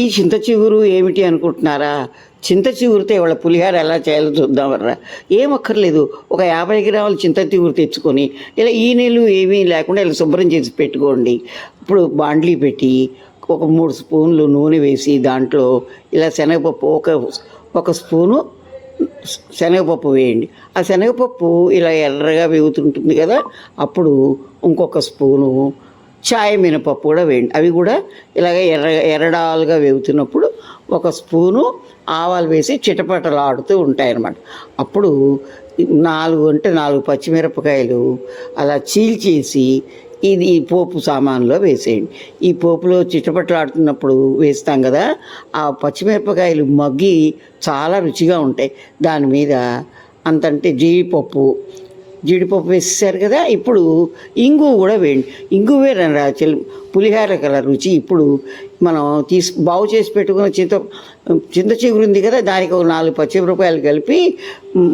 ఈ చింత చిగురు ఏమిటి అనుకుంటున్నారా? చింత చిగురుతో ఇవాళ పులిహోర ఎలా చేయాలో చూద్దామర్రా. ఏం అక్కర్లేదు, ఒక 50 గ్రాముల చింత చిగురు తెచ్చుకొని ఇలా ఈ నీళ్ళు ఏమీ లేకుండా ఇలా శుభ్రం చేసి పెట్టుకోండి. ఇప్పుడు బాండ్లీ పెట్టి ఒక 3 స్పూన్లు నూనె వేసి దాంట్లో ఇలా శనగపప్పు ఒక స్పూను శనగపప్పు వేయండి. ఆ శనగపప్పు ఇలా ఎర్రగా వేగుతుంటుంది కదా, అప్పుడు ఇంకొక స్పూను చాయ్ మినపప్పు కూడా వేయండి. అవి కూడా ఇలాగ ఎర్రడాలుగా వేగుతున్నప్పుడు ఒక స్పూను ఆవాలు వేసి చిటపటలాడుతూ ఉంటాయన్నమాట. అప్పుడు 4 పచ్చిమిరపకాయలు అలా చీల్చేసి ఇది ఈ పోపు సామాన్లో వేసేయండి. ఈ పోపులో చిటపటలాడుతున్నప్పుడు వేస్తాం కదా, ఆ పచ్చిమిరపకాయలు మగ్గి చాలా రుచిగా ఉంటాయి. దాని మీద అంతంటే జీడిపప్పు వేసేసారు కదా, ఇప్పుడు ఇంగువ కూడా వేయండి. ఇంగువ వేరండి పులిహోర కల రుచి. ఇప్పుడు మనం బాగు చేసి పెట్టుకున్న చింత చిగురు ఉంది కదా, దానికి ఒక 4 పచ్చిమిరపకాయలు కలిపి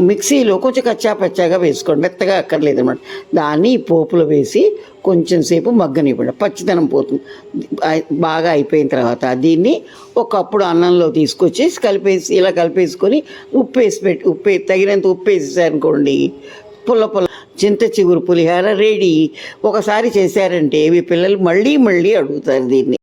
మిక్సీలో కొంచెం కచ్చాపచ్చాగా వేసుకోండి, మెత్తగా అక్కర్లేదు అనమాట. దాన్ని పోపులో వేసి కొంచెం సేపు మగ్గనివ్వండి, పచ్చిదనం పోతుంది. బాగా అయిపోయిన తర్వాత దీన్ని ఒకప్పుడు అన్నంలో తీసుకొచ్చి ఇలా కలిపేసుకొని తగినంత ఉప్పు వేసేసారనుకోండి, పుల్ల చింత చిగురు పులిహోర రెడీ. ఒకసారి చేశారంటే మీ పిల్లలు మళ్ళీ అడుగుతారు దీన్ని.